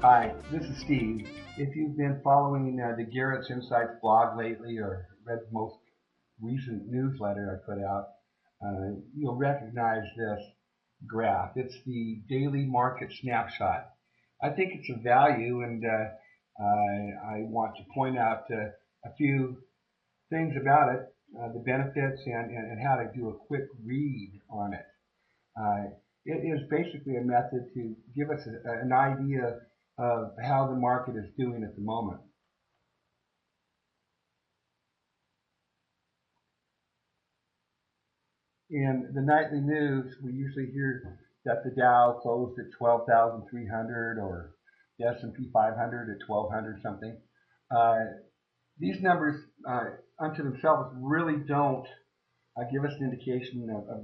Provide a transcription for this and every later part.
Hi, this is Steve. If you've been following the Gerritz Insights blog lately or read the most recent newsletter I put out, you'll recognize this graph. It's the daily market snapshot. I think it's of value, and I want to point out a few things about it, the benefits, and how to do a quick read on it. It is basically a method to give us an idea of how the market is doing at the moment. In the nightly news, we usually hear that the Dow closed at 12,300 or the S&P 500 at 1,200 something. These numbers unto themselves really don't give us an indication of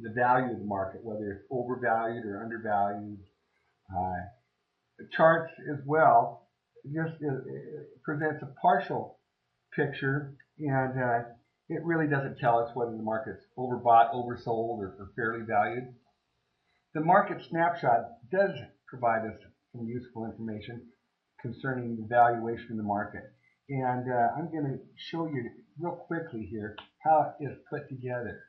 the value of the market, whether it's overvalued or undervalued. The charts as well just presents a partial picture, and it really doesn't tell us whether the market's overbought, oversold, or fairly valued. The market snapshot does provide us some useful information concerning the valuation of the market. And I'm going to show you real quickly here how it is put together.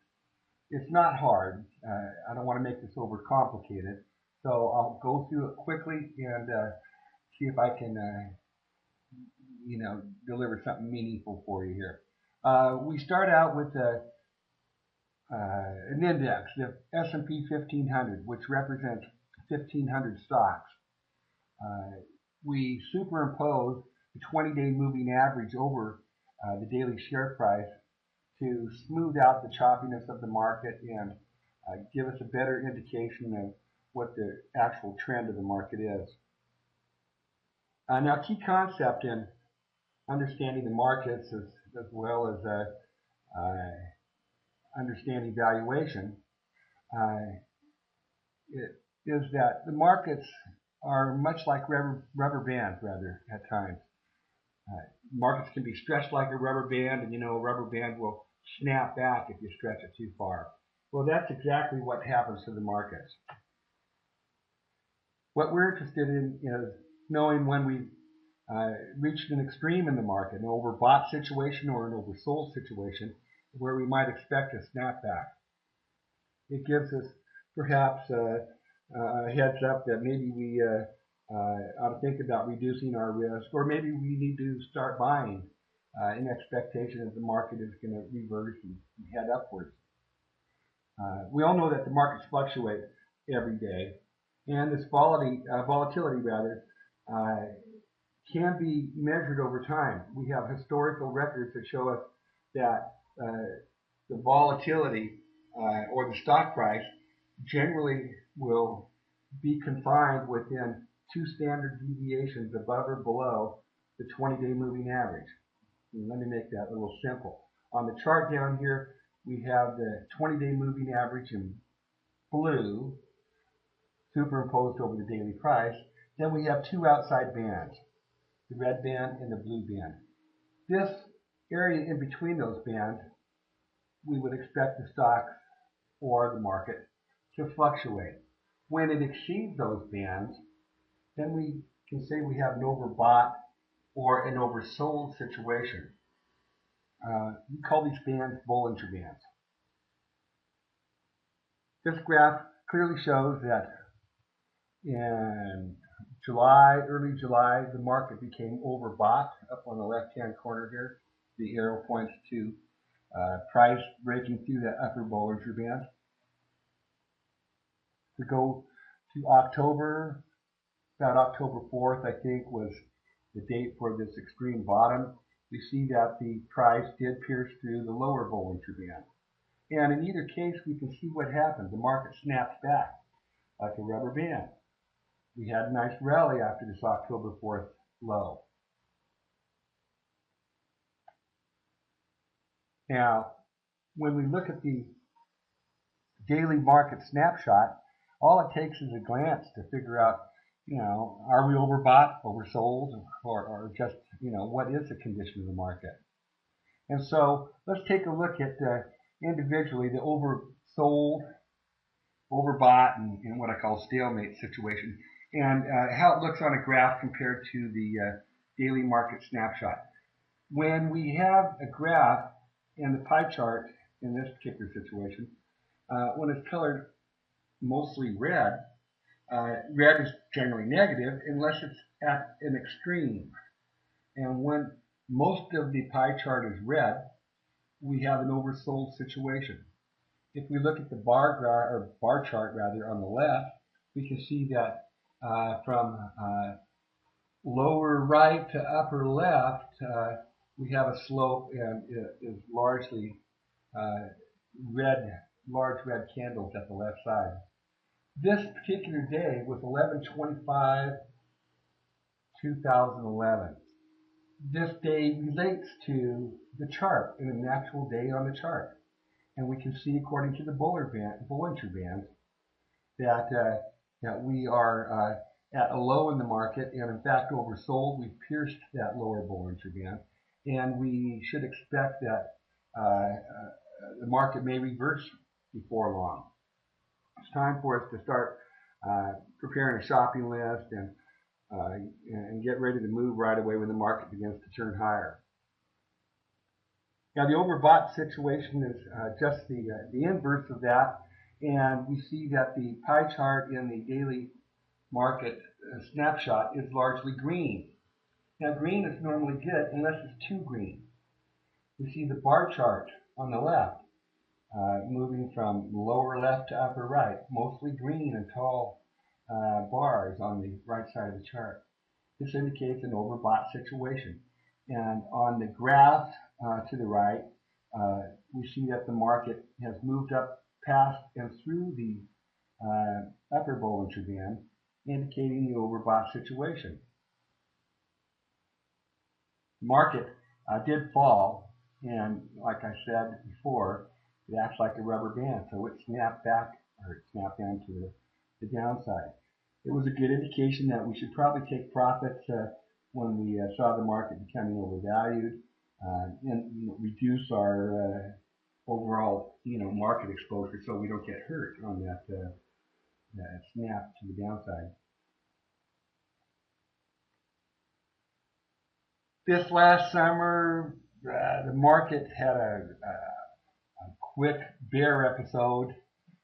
It's not hard. I don't want to make this overcomplicated, so I'll go through it quickly and see if I can, deliver something meaningful for you here. We start out with an index, the S&P 1500, which represents 1,500 stocks. We superimpose the 20-day moving average over the daily share price to smooth out the choppiness of the market and give us a better indication of what the actual trend of the market is. Now, key concept in understanding the markets as well as understanding valuation is that the markets are much like rubber bands, rather, at times. Markets can be stretched like a rubber band, and a rubber band will snap back if you stretch it too far. Well, that's exactly what happens to the markets. What we're interested in is knowing when we've reached an extreme in the market, an overbought situation or an oversold situation, where we might expect a snapback. It gives us perhaps a heads up that maybe we ought to think about reducing our risk, or maybe we need to start buying in expectation that the market is going to reverse and head upwards. We all know that the markets fluctuate every day, and this volatility can be measured over time. We have historical records that show us that the volatility or the stock price generally will be confined within 2 standard deviations above or below the 20-day moving average. And let me make that a little simple. On the chart down here, we have the 20-day moving average in blue superimposed over the daily price. Then we have 2 outside bands, the red band and the blue band. This area in between those bands, we would expect the stocks or the market to fluctuate. When it exceeds those bands, then we can say we have an overbought or an oversold situation. We call these bands Bollinger Bands. This graph clearly shows that in early July, the market became overbought. Up on the left-hand corner here, the arrow points to price breaking through that upper Bollinger Band. We go to October, about October 4th, I think, was the date for this extreme bottom. We see that the price did pierce through the lower Bollinger Band. And in either case, we can see what happened. The market snaps back like a rubber band. We had a nice rally after this October 4th low. Now, when we look at the daily market snapshot, all it takes is a glance to figure out, are we overbought, oversold, or just, what is the condition of the market? And so let's take a look at individually the oversold, overbought, and what I call stalemate situation. and how it looks on a graph compared to the daily market snapshot. When we have a graph and the pie chart in this particular situation, when it's colored mostly red, red is generally negative unless it's at an extreme. And when most of the pie chart is red, we have an oversold situation. If we look at the bar chart rather on the left, we can see that from lower right to upper left, we have a slope and it is largely large red candles at the left side. This particular day was 11/25/2011. This day relates to the chart in an actual day on the chart. And we can see, according to the Bollinger Bands, that we are at a low in the market and in fact oversold. We've pierced that lower Bollinger Band, and we should expect that the market may reverse before long. It's time for us to start preparing a shopping list and get ready to move right away when the market begins to turn higher. Now, the overbought situation is just the inverse of that, and we see that the pie chart in the daily market snapshot is largely green. Now, green is normally good unless it's too green. We see the bar chart on the left moving from lower left to upper right, mostly green and tall bars on the right side of the chart. This indicates an overbought situation. And on the graph to the right, we see that the market has moved up past and through the upper Bollinger Band, indicating the overbought situation. The market did fall, and like I said before, it acts like a rubber band, so it snapped back, or it snapped down to the downside. It was a good indication that we should probably take profits when we saw the market becoming overvalued and reduce our overall market exposure so we don't get hurt on that snap to the downside. This last summer, the market had a quick bear episode,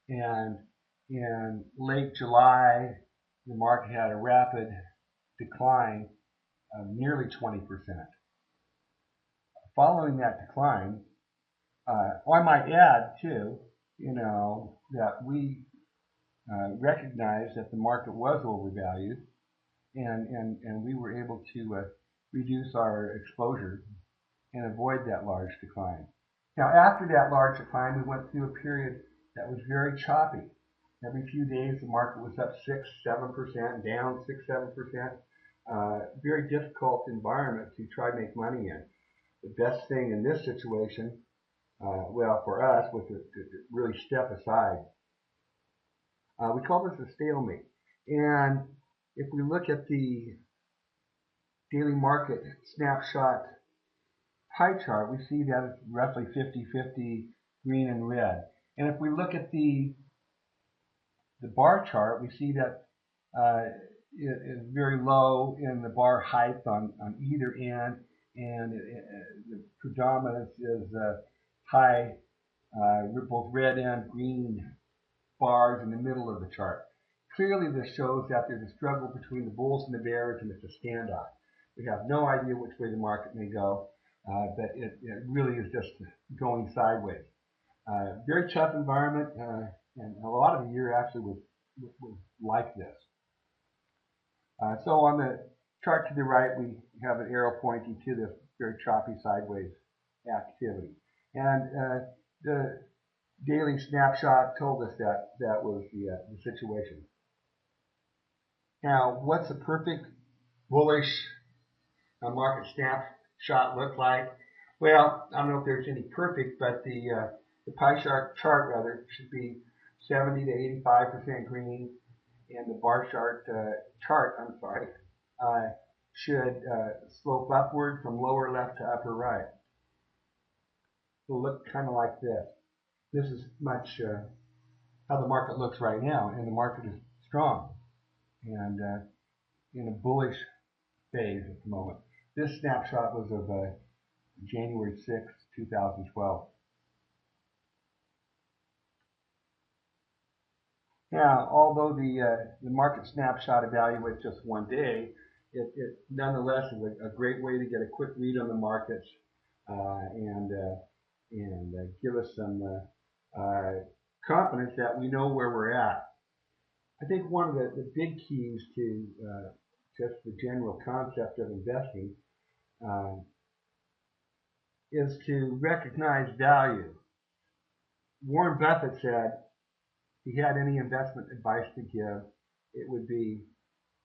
and in late July, the market had a rapid decline of nearly 20%. Following that decline, I might add too, that we recognized that the market was overvalued, and we were able to reduce our exposure and avoid that large decline. Now, after that large decline, we went through a period that was very choppy. Every few days, the market was up 6-7%, down 6-7%. Very difficult environment to try to make money in. The best thing in this situation, well, for us, was to really step aside. We call this a stalemate. And if we look at the daily market snapshot pie chart, we see that it's roughly 50-50 green and red. And if we look at the bar chart, we see that it is very low in the bar height on either end, and the predominance is high, both red and green bars in the middle of the chart. Clearly, this shows that there's a struggle between the bulls and the bears, and it's a standoff. We have no idea which way the market may go, but it really is just going sideways. Very tough environment, and a lot of the year actually was like this. So on the chart to the right, we have an arrow pointing to this very choppy sideways activity. And the daily snapshot told us that that was the situation. Now, what's a perfect bullish market snapshot look like? Well, I don't know if there's any perfect, but the pie chart should be 70 to 85% green, and the bar chart should slope upward from lower left to upper right. It'll look kind of like this. This is much how the market looks right now, and the market is strong. and in a bullish phase at the moment. This snapshot was of January 6th, 2012. Now, although the market snapshot evaluates just one day, it nonetheless is a great way to get a quick read on the markets and give us some confidence that we know where we're at. I think one of the big keys to just the general concept of investing uh, is to recognize value. Warren Buffett said if he had any investment advice to give, it would be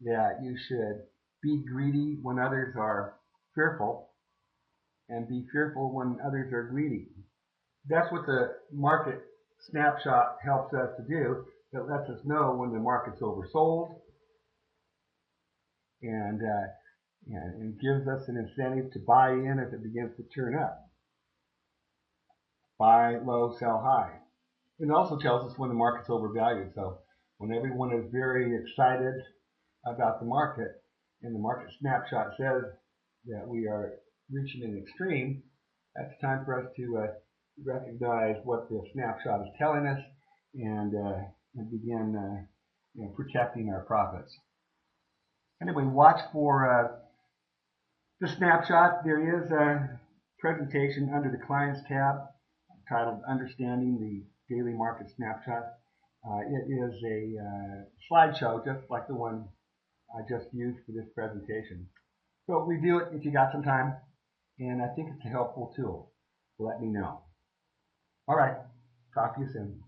that you should be greedy when others are fearful and be fearful when others are greedy. That's what the market snapshot helps us to do. It lets us know when the market's oversold and, and gives us an incentive to buy in if it begins to turn up. Buy low, sell high. It also tells us when the market's overvalued. So when everyone is very excited about the market and the market snapshot says that we are reaching an extreme, that's time for us to recognize what the snapshot is telling us and begin protecting our profits. Anyway, watch for the snapshot. There is a presentation under the Clients tab titled Understanding the Daily Market Snapshot. It is a slideshow just like the one I just used for this presentation. So review it if you got some time, and I think it's a helpful tool. Let me know. All right, talk to you soon.